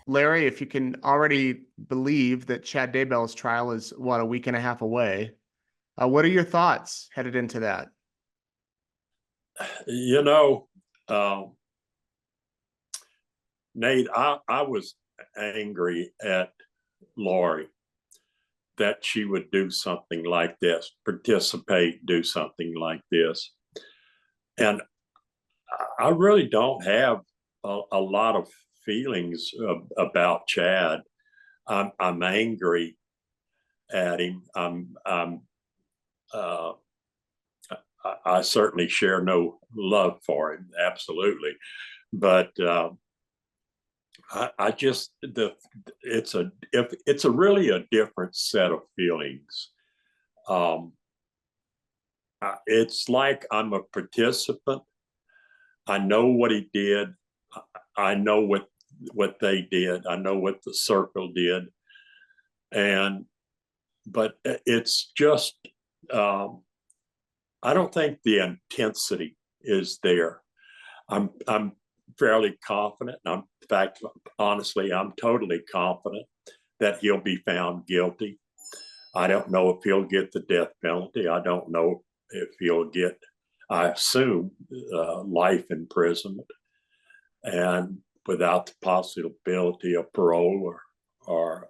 Larry, if you can already believe that Chad Daybell's trial is, what, a week and a half away, what are your thoughts headed into that? You know, Nate, I was angry at Lori that she would do something like this, participate, do something like this. And I really don't have a lot of feelings about Chad. I'm angry at him. Uh, I certainly share no love for him, absolutely. But I just it's a really a different set of feelings. Um, it's like I'm a participant. I know what he did. I know what they did. I know what the circle did, and but it's just I don't think the intensity is there. I'm fairly confident. In fact, honestly, I'm totally confident that he'll be found guilty. I don't know if he'll get the death penalty. I don't know if he'll get, I assume, life imprisonment, and without the possibility of parole or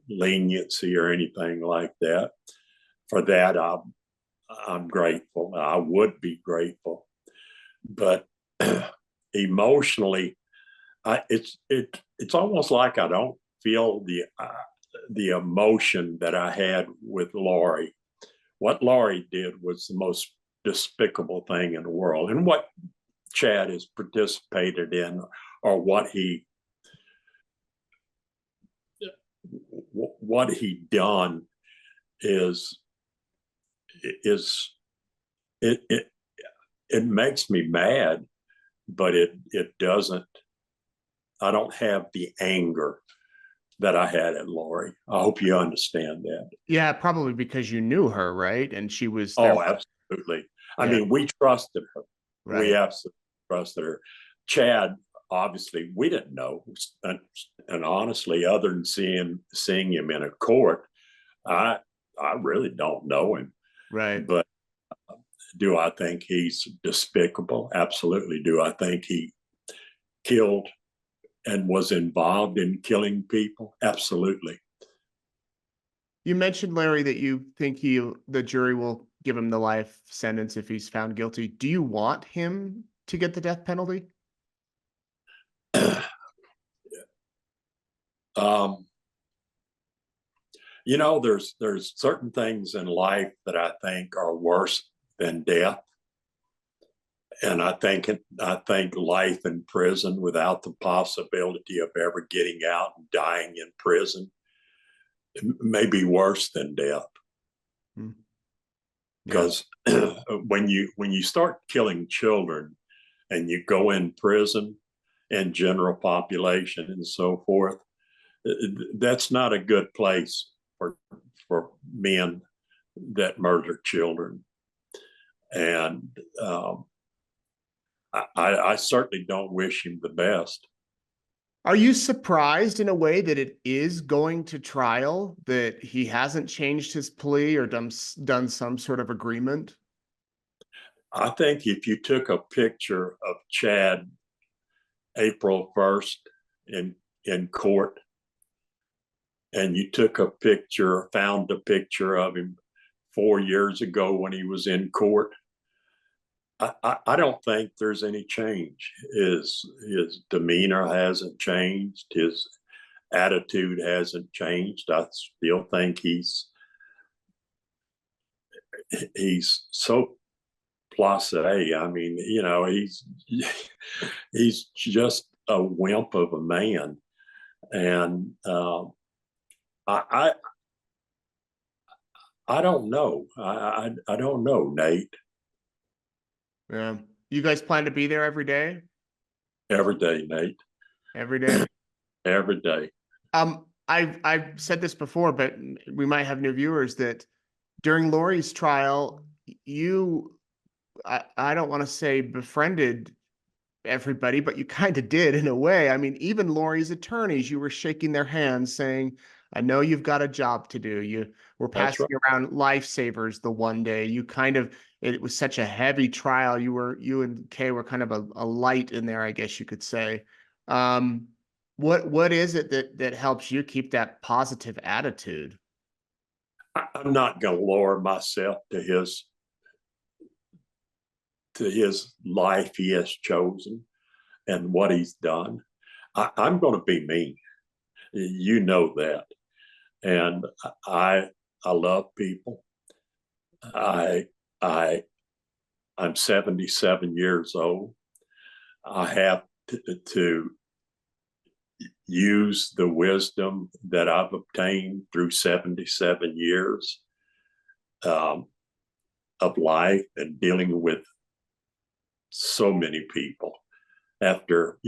leniency or anything like that. For that, I'm grateful. I would be grateful, but emotionally, it's almost like I don't feel the emotion that I had with Lori. What Lori did was the most despicable thing in the world, and what Chad has participated in, or what he done is it it it makes me mad, but it doesn't. I don't have the anger that I had at Lori. I hope you understand that. Yeah, probably because you knew her, right? And she was there. Oh, absolutely. I Yeah, mean, we trusted her. We right. absolutely trusted her. Chad, obviously, we didn't know, and honestly, other than seeing him in a court, I I really don't know him. Right. But do I think he's despicable? Absolutely. Do I think he killed and was involved in killing people? Absolutely. You mentioned, Larry, that you think the jury will give him the life sentence if he's found guilty. Do you want him to get the death penalty? um, there's certain things in life that I think are worse than death, and I think life in prison without the possibility of ever getting out and dying in prison may be worse than death. Hmm. Yeah. Because when you start killing children and you go in prison and general population and so forth, that's not a good place for men that murder children. And I certainly don't wish him the best. Are you surprised in a way that it is going to trial, that he hasn't changed his plea or done some sort of agreement? I think if you took a picture of Chad April 1st in court, and you found a picture of him 4 years ago when he was in court, I don't think there's any change. His demeanor hasn't changed. His attitude hasn't changed. I still think he's so blasé. I mean, he's just a wimp of a man, and I I don't know. I don't know, Nate. Yeah. You guys plan to be there every day? Every day, Nate. Every day? Every day. I've said this before, but we might have new viewers that during Lori's trial, you, I don't want to say befriended everybody, but you kind of did in a way. I mean, even Lori's attorneys, you were shaking their hands saying, I know you've got a job to do. You were That's passing right. around lifesavers the one day. You kind of, it was such a heavy trial. You and Kay were kind of a light in there, I guess you could say. Um, what is it that helps you keep that positive attitude? I'm not going to lower myself to his life he has chosen and what he's done. I'm going to be me. You know that. And I love people. I I I'm 77 years old. I have to use the wisdom that I've obtained through 77 years um, of life and dealing with so many people. After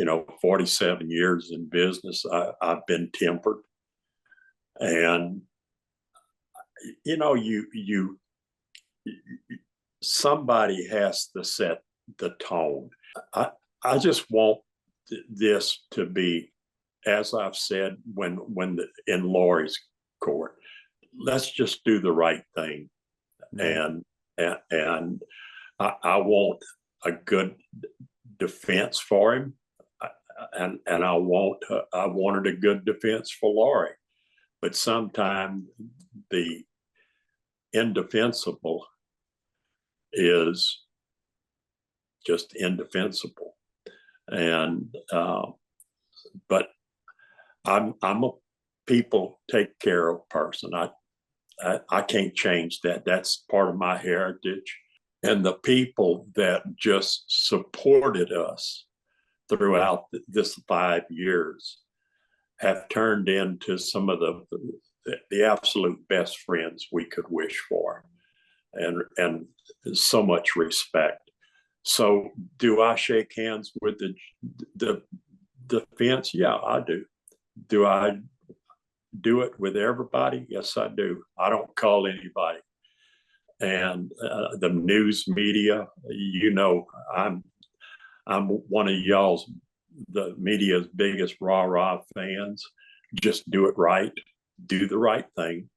47 years in business, I've been tempered, and you somebody has to set the tone. I I just want this to be, as I've said in Lori's court, let's just do the right thing, Right. and I want a good defense for him, and I wanted a good defense for Lori, but sometimes the indefensible is just indefensible, and but I'm a people take care of person. I can't change that. That's part of my heritage, and the people that just supported us throughout this 5 years have turned into some of the absolute best friends we could wish for, and so much respect. So, do I shake hands with the defense? Yeah, I do. Do I do it with everybody? Yes, I do. I don't call anybody. And the news media, I'm one of y'all's the media's biggest rah rah fans. Just do it right, do the right thing,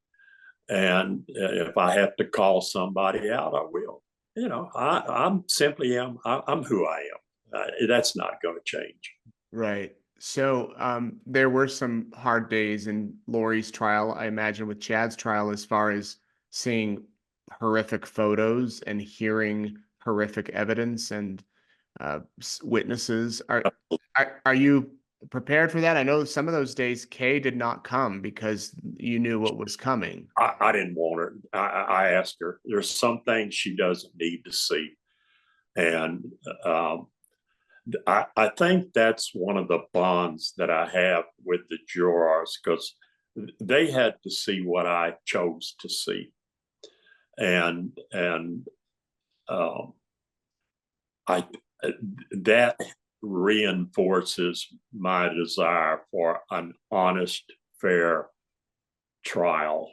and if I have to call somebody out, I will. I'm simply I'm who I am. That's not going to change. Right. So there were some hard days in Lori's trial, I imagine, with Chad's trial, as far as seeing horrific photos and hearing horrific evidence and witnesses. Are you prepared for that? I know some of those days Kay did not come because you knew what was coming. I didn't want her. I asked her. There's some things she doesn't need to see, and um, I think that's one of the bonds that I have with the jurors, because they had to see what I chose to see, and um, I that reinforces my desire for an honest, fair trial.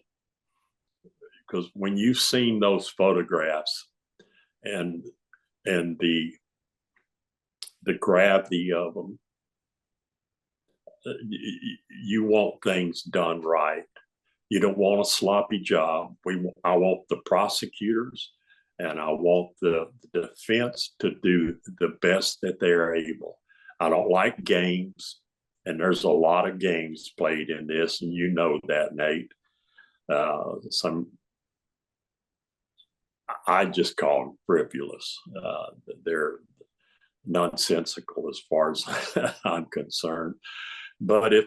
Because when you've seen those photographs and and the gravity of them, you want things done right. You don't want a sloppy job. I want the prosecutors and I want the defense to do the best that they're able. I don't like games, and there's a lot of games played in this, and you know that, Nate. Some I just call them frivolous. They're nonsensical as far as I'm concerned. But if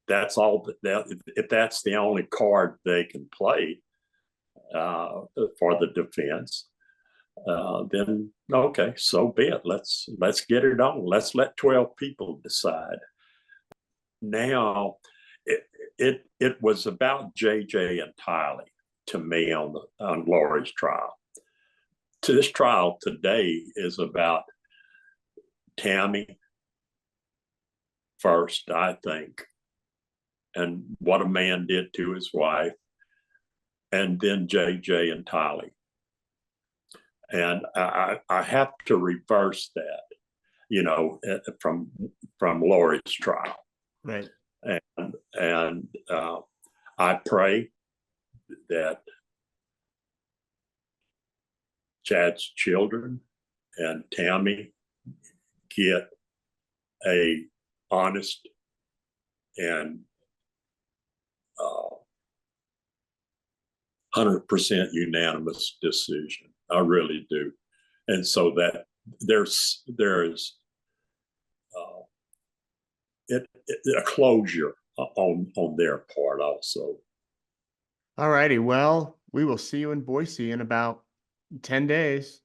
that's all if that's the only card they can play for the defense, then okay, so be it. Let's get it on. Let's let 12 people decide. Now, it was about JJ and Tylee to me on Lori's trial. To this trial today is about Tammy first, I think, and what a man did to his wife, and then JJ and Tylee. And I have to reverse that from Lori's trial. Right. And I pray that Chad's children and Tammy get a honest and 100% unanimous decision. I really do. And so that there's a closure on their part also. All righty. Well, we will see you in Boise in about 10 days.